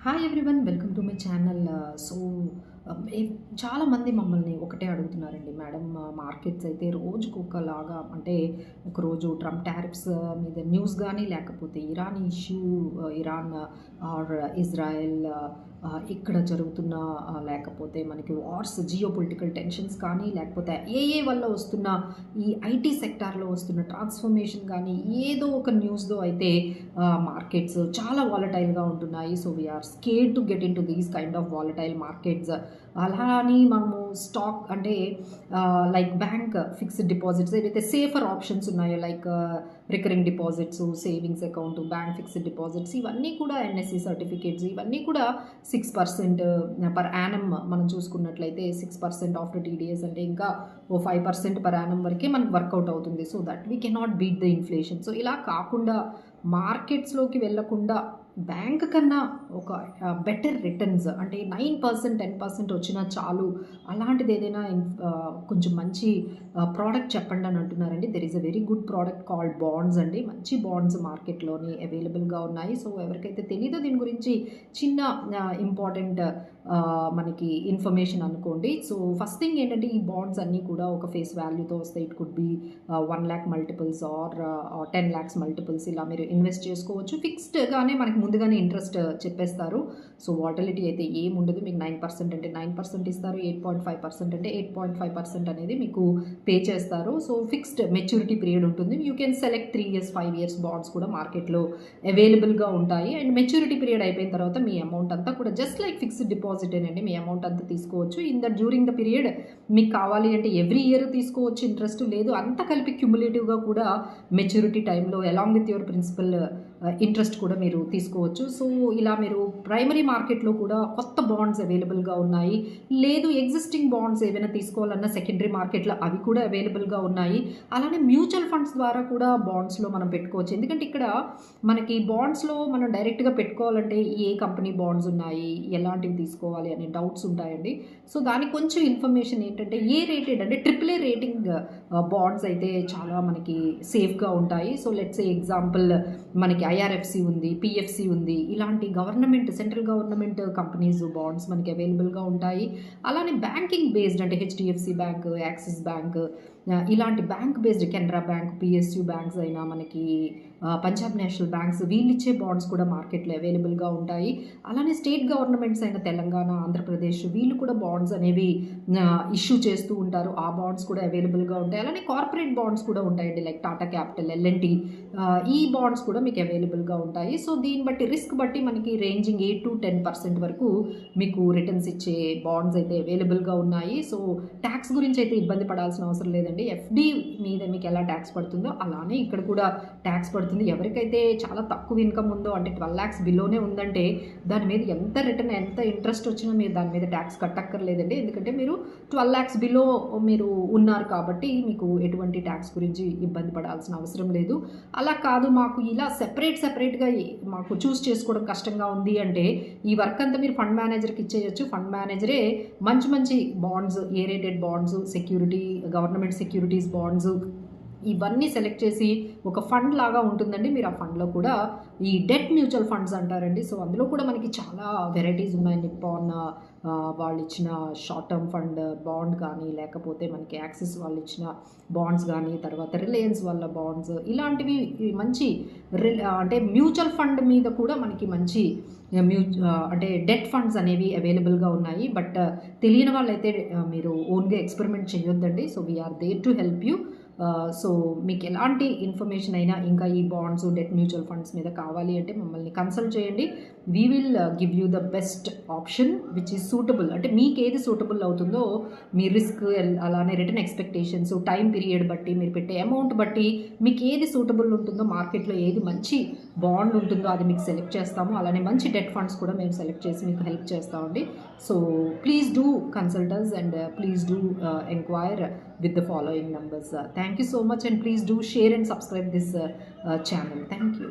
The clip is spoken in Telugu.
Hi everyone, welcome to my channel. So చాలామంది మమ్మల్ని ఒకటే అడుగుతున్నారండి, మేడం మార్కెట్స్ అయితే రోజుకు ఒకలాగా, అంటే ఒకరోజు ట్రంప్ టారిఫ్స్ మీద న్యూస్ కానీ, లేకపోతే Iran issue, Iran or Israel ఇక్కడ జరుగుతున్న, లేకపోతే మనకి వార్స్, జియో పొలిటికల్ టెన్షన్స్ కానీ, లేకపోతే ఏ వల్ల వస్తున్న ఈ ఐటీ సెక్టార్లో వస్తున్న ట్రాన్స్ఫర్మేషన్ కానీ, ఏదో ఒక న్యూస్తో అయితే మార్కెట్స్ చాలా వాలటైల్గా ఉంటున్నాయి. So we're scared to get into these kind of volatile markets. అలా అని మనము స్టాక్ అంటే లైక్ బ్యాంక్ ఫిక్స్డ్ డిపాజిట్స్ ఏదైతే సేఫర్ ఆప్షన్స్ ఉన్నాయో, like recurring deposits, savings account, bank fixed deposits, ఇవన్నీ కూడా ఎన్ఎస్సి సర్టిఫికేట్స్, ఇవన్నీ కూడా 6% పర్ యానం మనం చూసుకున్నట్లయితే 6% ఆఫ్టర్ టీడీఎస్ అంటే ఇంకా 5% పర్ యానం వరకే మనకు వర్కౌట్ అవుతుంది. So that we cannot beat the inflation. So ఇలా కాకుండా మార్కెట్స్లోకి వెళ్ళకుండా బ్యాంక్ కన్నా ఒక బెటర్ రిటర్న్స్, అంటే 9% 10% వచ్చినా చాలు, అలాంటిది ఏదైనా కొంచెం మంచి ప్రోడక్ట్ చెప్పండి అని అంటున్నారండి. There is a very good product called bonds అండి. మంచి బాండ్స్ మార్కెట్లోని అవైలబుల్గా ఉన్నాయి. సో ఎవరికైతే తెలీదో దీని గురించి చిన్న ఇంపార్టెంట్ మనకి ఇన్ఫర్మేషన్ అనుకోండి. సో ఫస్ట్ థింగ్ ఏంటంటే, ఈ బాండ్స్ అన్నీ కూడా ఒక ఫేస్ వాల్యూతో వస్తాయి. It could be 1 lakh multiples or 10 lakhs multiples, ఇలా మీరు ఇన్వెస్ట్ చేసుకోవచ్చు. ఫిక్స్డ్గానే మనకి ముందుగానే ఇంట్రెస్ట్ చెప్పేస్తారు. సో వాటిలిటీ అయితే ఏముండదు. మీకు 9% అంటే 9% ఇస్తారు, 8.5% అంటే 8.5% అనేది మీకు పే చేస్తారు. సో ఫిక్స్డ్ మెచ్యూరిటీ పీరియడ్ ఉంటుంది. You can select 3 years 5 years bonds కూడా మార్కెట్లో అవైలబుల్గా ఉంటాయి. అండ్ మెచ్యూరిటీ పీరియడ్ అయిపోయిన తర్వాత మీ అమౌంట్ అంతా కూడా జస్ట్ లైక్ ఫిక్స్డ్ డిపాజిట్ అండి, మీ అమౌంట్ అంతా తీసుకోవచ్చు. డ్యూరింగ్ ద పీరియడ్ మీకు కావాలి అంటే ఎవ్రీ ఇయర్ తీసుకోవచ్చు, ఇంట్రెస్ట్ లేదు, అంతా కలిపి క్యుములేటివ్గా కూడా మెచ్యూరిటీ టైంలో along with your principal interest కూడా మీరు తీసుకోవచ్చు. సో ఇలా మీరు ప్రైమరీ మార్కెట్లో కూడా కొత్త బాండ్స్ అవైలబుల్గా ఉన్నాయి. లేదు ఎగ్జిస్టింగ్ బాండ్స్ ఏవైనా తీసుకోవాలన్నా సెకండరీ మార్కెట్లో అవి కూడా అవైలబుల్గా ఉన్నాయి. అలానే మ్యూచువల్ ఫండ్స్ ద్వారా కూడా బాండ్స్లో మనం పెట్టుకోవచ్చు. ఎందుకంటే ఇక్కడ మనకి బాండ్స్లో మనం డైరెక్ట్గా పెట్టుకోవాలంటే ఏ కంపెనీ బాండ్స్ ఉన్నాయి, ఎలాంటివి తీసుకోవాలి అనే డౌట్స్ ఉంటాయండి. సో దానికి కొంచెం ఇన్ఫర్మేషన్ ఏంటంటే, ఏ రేటెడ్ అంటే AAA రేటింగ్ బాండ్స్ అయితే చాలా మనకి సేఫ్గా ఉంటాయి. సో లెట్స్ ఏ ఎగ్జాంపుల్, మనకి IRFC ఉంది, PFC ఉంది, ఇలాంటి government, central government companies bonds మనకి అవైలబుల్గా ఉంటాయి. అలానే బ్యాంకింగ్ బేస్డ్ అంటే HDFC బ్యాంక్, యాక్సిస్ బ్యాంక్, ఇలాంటి bank based Canara bank, PSU banks అయినా, మనకి పంజాబ్ నేషనల్ బ్యాంక్స్, వీళ్ళిచ్చే బాండ్స్ కూడా మార్కెట్లో అవైలబుల్గా ఉంటాయి. అలానే స్టేట్ గవర్నమెంట్స్ అయిన తెలంగాణ, ఆంధ్రప్రదేశ్, వీళ్ళు కూడా బాండ్స్ అనేవి ఇష్యూ చేస్తూ ఉంటారు. ఆ బాండ్స్ కూడా అవైలబుల్గా ఉంటాయి. అలానే కార్పొరేట్ బాండ్స్ కూడా ఉంటాయండి, లైక్ టాటా క్యాపిటల్, L&T, ఈ బాండ్స్ కూడా మీకు అవైలబుల్గా ఉంటాయి. సో దీన్ని బట్టి రిస్క్ బట్టి మనకి రేంజింగ్ 8 to 10% వరకు మీకు రిటర్న్స్ ఇచ్చే బాండ్స్ అయితే అవైలబుల్గా ఉన్నాయి. సో ట్యాక్స్ గురించి అయితే ఇబ్బంది పడాల్సిన అవసరం లేదండి. FD మీద మీకు ఎలా ట్యాక్స్ పడుతుందో అలానే ఇక్కడ కూడా ట్యాక్స్ పడుతుంది. ఎవరికైతే చాలా తక్కువ ఇన్కమ్ ఉందో, అంటే 12 lakhs బిలోనే ఉందంటే, దాని మీద ఎంత రిటర్న్, ఎంత ఇంట్రెస్ట్ వచ్చినా మీరు దాని మీద ట్యాక్స్ కట్టక్కర్లేదండి. ఎందుకంటే మీరు 12 lakhs బిలో మీరు ఉన్నారు కాబట్టి మీకు ఎటువంటి ట్యాక్స్ గురించి ఇబ్బంది పడాల్సిన అవసరం లేదు. అలా కాదు, మాకు ఇలా సెపరేట్గా మాకు చూస్ చేసుకోవడం కష్టంగా ఉంది అంటే, ఈ వర్క్ అంతా మీరు ఫండ్ మేనేజర్కి ఇచ్చేయచ్చు. ఫండ్ మేనేజరే మంచి bonds, A rated bonds, security, government securities bonds, ఇవన్నీ సెలెక్ట్ చేసి ఒక ఫండ్ లాగా ఉంటుందండి. మీరు ఆ ఫండ్లో కూడా ఈ డెట్ మ్యూచువల్ ఫండ్స్ అంటారండి. సో అందులో కూడా మనకి చాలా వెరైటీస్ ఉన్నాయి. నిప్పాన్ వాళ్ళు ఇచ్చిన షార్ట్ టర్మ్ ఫండ్ బాండ్ కానీ, లేకపోతే మనకి యాక్సిస్ వాళ్ళు ఇచ్చిన బాండ్స్ కానీ, తర్వాత రిలయన్స్ వాళ్ళ బాండ్స్, ఇలాంటివి మంచి అంటే మ్యూచువల్ ఫండ్ మీద కూడా మనకి మంచి అంటే డెట్ ఫండ్స్ అనేవి అవైలబుల్గా ఉన్నాయి. బట్ తెలియని వాళ్ళైతే మీరు ఓన్గా ఎక్స్పెరిమెంట్ చేయొద్దండి. So we're there to help you. So మీకు ఎలాంటి ఇన్ఫర్మేషన్ అయినా, ఇంకా ఈ బాండ్స్, డెట్ మ్యూచువల్ ఫండ్స్ మీద కావాలి అంటే మమ్మల్ని కన్సల్ట్ చేయండి. We will give you the best option which is suitable. అంటే మీకు ఏది సూటబుల్ అవుతుందో, మీ రిస్క్, అలానే రిటర్న్ ఎక్స్పెక్టేషన్స్, టైం పీరియడ్ బట్టి, మీరు పెట్టే అమౌంట్ బట్టి మీకు ఏది సూటబుల్ ఉంటుందో, మార్కెట్లో ఏది మంచి బాండ్ ఉంటుందో అది మీకు సెలెక్ట్ చేస్తాము. అలానే మంచి డెట్ ఫండ్స్ కూడా మేము సెలెక్ట్ చేసి మీకు హెల్ప్ చేస్తామండి. So please do consult us and please do inquire with the following numbers. Thank you so much, and please do share and subscribe this channel. Thank you.